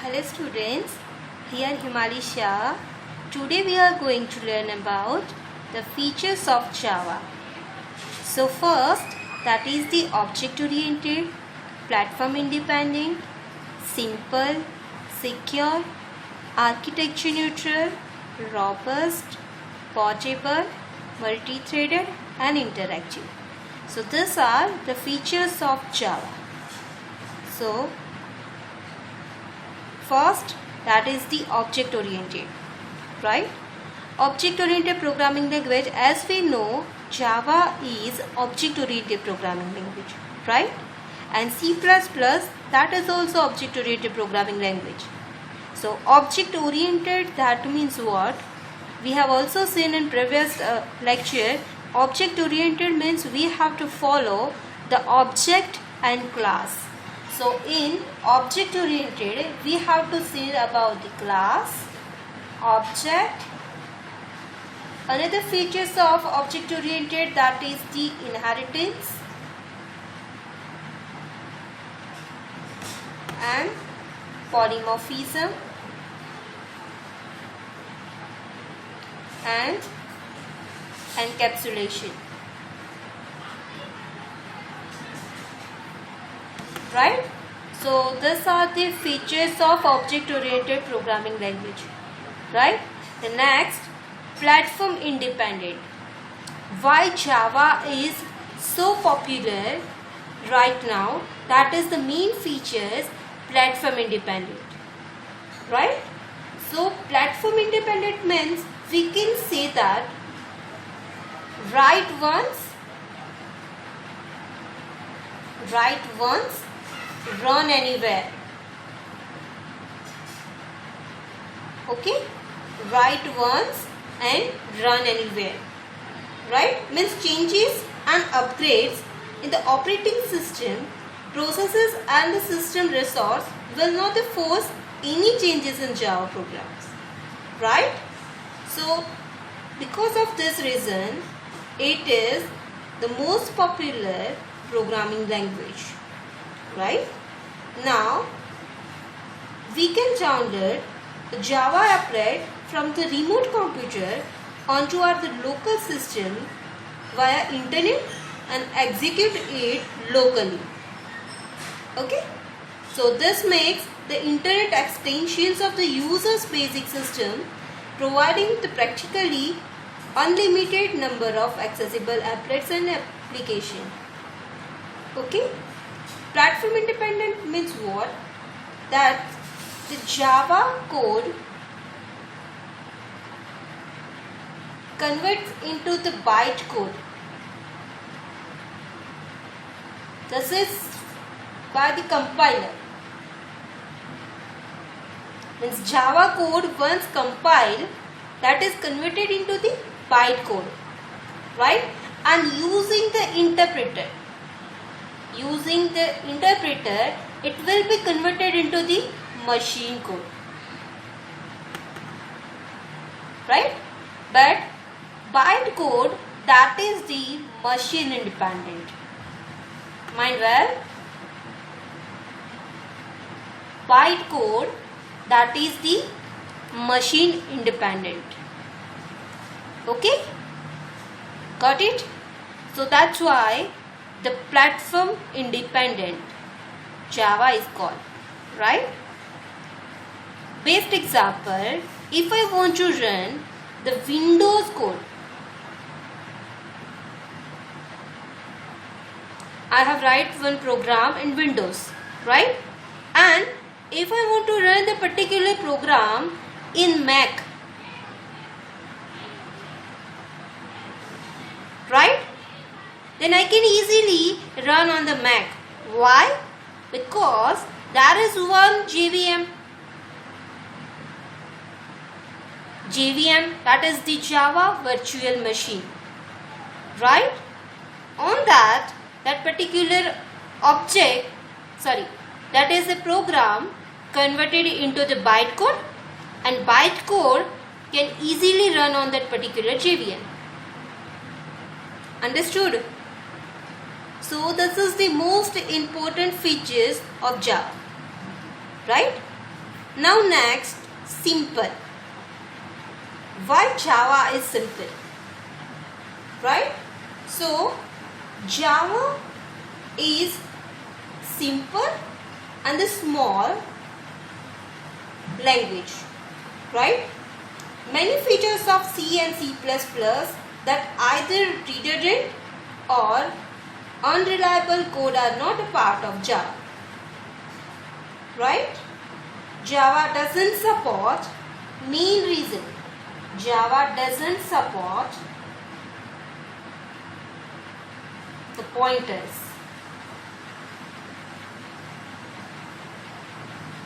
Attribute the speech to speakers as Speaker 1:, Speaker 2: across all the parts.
Speaker 1: Hello students, here Himali Shah. Today we are going to learn about the features of Java. So first, that is the object oriented, platform independent, simple, secure, architecture neutral, robust, portable, multi-threaded and interactive. So these are the features of Java. So first, that is the object oriented, right? Object oriented programming language, as we know, Java is object oriented programming language, right? And C++, that is also object oriented programming language. So object oriented, that means what? We have also seen in previous lecture, object oriented means we have to follow the object and class. So in object oriented, we have to see about the class, object. Another features of object oriented, that is the inheritance and polymorphism and encapsulation. Right? So these are the features of object oriented programming language. Right? The next, platform independent. Why Java is so popular right now? That is the main features, platform independent. Right? So platform independent means we can say that write once, run anywhere. Okay, write once and run anywhere. Right, means changes and upgrades in the operating system, processes and the system resource will not force any changes in Java programs. Right, so because of this reason, it is the most popular programming language. Right, now we can download the Java applet from the remote computer onto our local system via internet and execute it locally. Okay, so this makes the internet extensions of the user's basic system, providing the practically unlimited number of accessible applets and applications. Okay, platform independent means what? That the Java code converts into the byte code. This is by the compiler. Means Java code once compiled, that is converted into the byte code, right? And using the interpreter, it will be converted into the machine code, right? But byte code, that is the machine independent. Mind well, byte code, that is the machine independent. Okay, got it? So that's why the platform independent Java is called, right? Best example, if I want to run the Windows code, I have write one program in Windows, right? And if I want to run the particular program in Mac, right? Then I can easily run on the Mac. Why? Because there is one JVM, that is the Java Virtual Machine, right? On that particular object, that is a program converted into the byte code, and byte code can easily run on that particular JVM. Understood? So this is the most important features of Java, right? Now next, simple. Why Java is simple? Right? So Java is simple and the small language. Right? Many features of C and C++ that either redundant or unreliable code are not a part of Java. Right? Java doesn't support, main reason, Java doesn't support the pointers.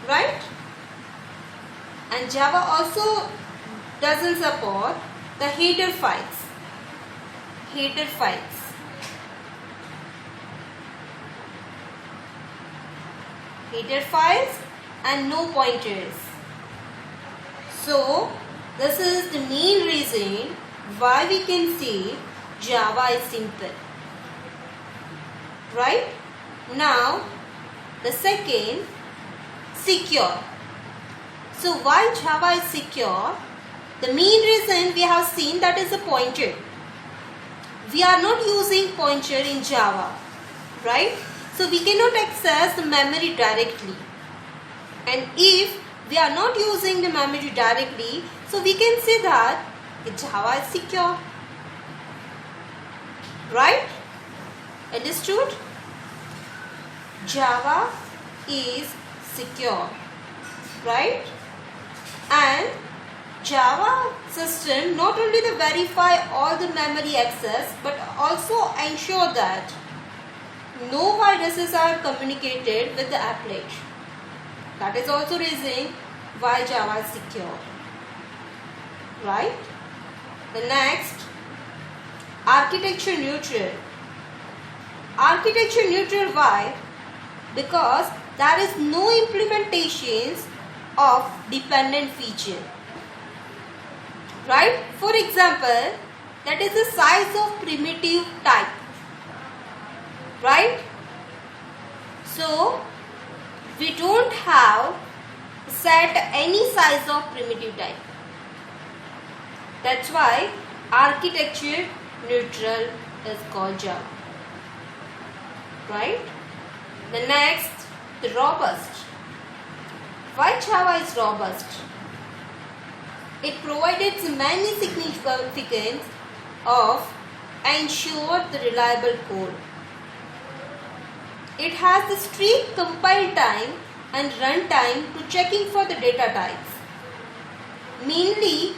Speaker 1: Right? And Java also doesn't support the header files. Header files. Header files and no pointers. So this is the main reason why we can say Java is simple. Right? Now the second, secure. So why Java is secure? The main reason we have seen, that is a pointer. We are not using pointer in Java. Right? So we cannot access the memory directly. And if we are not using the memory directly, so we can say that Java is secure. Right? Understood? Java is secure. Right? And Java system not only to verify all the memory access, but also ensure that no viruses are communicated with the applet. That is also reason why Java is secure. Right? The next, architecture neutral. Architecture neutral, why? Because there is no implementations of dependent feature. Right? For example, that is the size of primitive type. Right? So we don't have set any size of primitive type. That's why architecture neutral is called Java. Right? The next, the robust. Why Java is robust? It provided many significance of ensure the reliable code. It has the strict compile time and run time to checking for the data types. Mainly,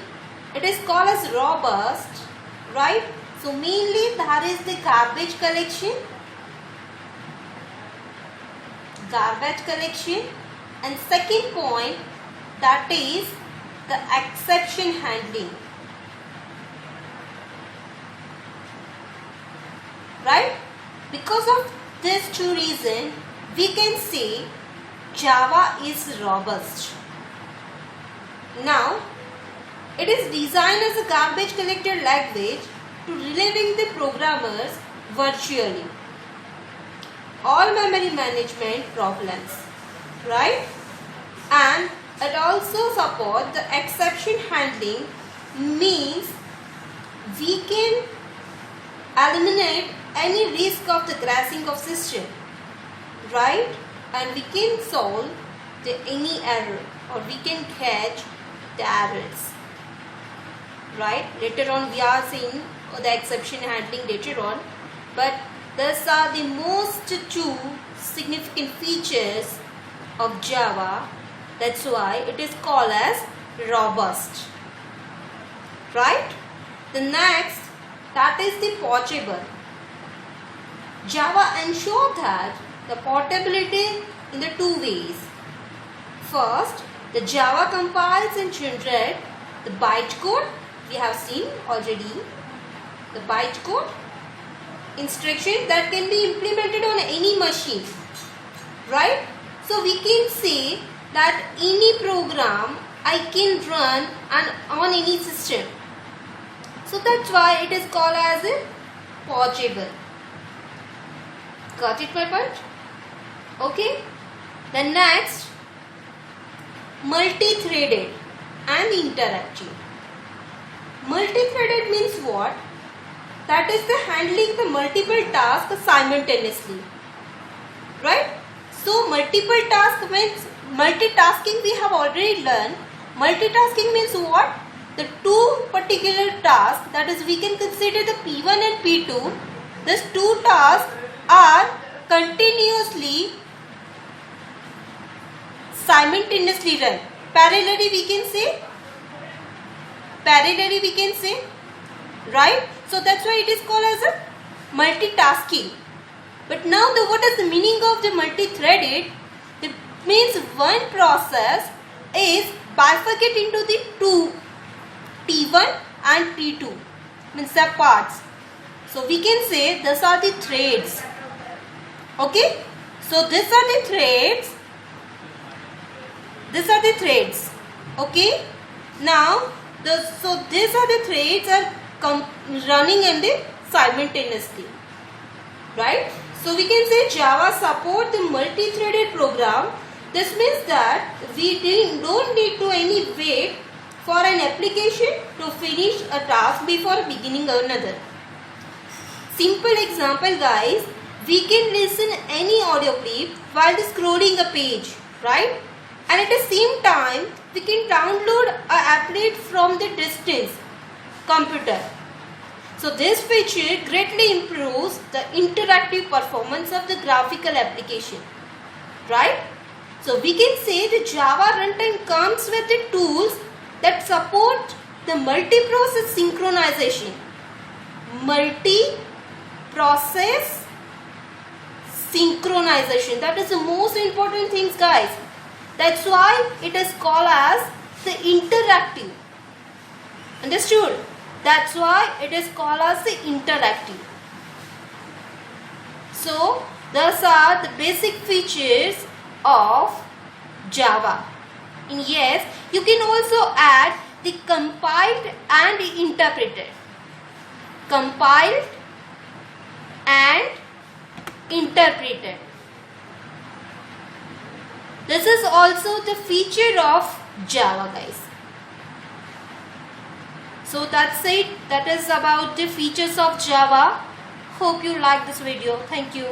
Speaker 1: it is called as robust, right? So mainly there is the garbage collection, and second point, that is the exception handling. Right? Because of these two reasons, we can say Java is robust. Now, it is designed as a garbage collector language to relieving the programmers virtually all memory management problems. Right? And it also supports the exception handling, means we can eliminate any risk of the crashing of system, right? And we can solve any error, or we can catch the errors, right? Later on we are seeing the exception handling later on, but these are the most two significant features of Java. That's why it is called as robust. Right? The next, that is the portable. Java ensures that the portability in the two ways. First, the Java compiles and generates the bytecode. We have seen already the bytecode instruction that can be implemented on any machine. Right? So we can say that any program I can run on any system. So that's why it is called as a portable. Got it, my point? Okay. Then next, multi-threaded and interactive. Multi-threaded means what? That is the handling the multiple tasks simultaneously, right? So multiple task means multitasking we have already learned. Multitasking means what? The two particular tasks, that is we can consider the P1 and P2. These two tasks are continuously simultaneously run. Parallelly we can say. Parallelly we can say. Right? So that's why it is called as a multitasking. But now what is the meaning of the multi-threaded? It means one process is bifurcated into the two, T1 and T2, means the parts. So we can say these are the threads. Okay? So these are the threads. These are the threads. Okay? Now, so these are the threads are running in the simultaneously. Right? So we can say Java support the multi-threaded program. This means that we don't need to any wait for an application to finish a task before beginning another. Simple example guys, we can listen any audio clip while scrolling a page, right? And at the same time, we can download an applet from the distance computer. So this feature greatly improves the interactive performance of the graphical application, right? So we can say the Java runtime comes with the tools that support the multi-process synchronization. Multi-process synchronization. That is the most important things guys. That's why it is called as the interactive. Understood? That's why it is called as the interactive. So, those are the basic features of Java. And yes, you can also add the compiled and the interpreted. Compiled and interpreted. This is also the feature of Java guys. So that's it. That is about the features of Java. Hope you like this video. Thank you.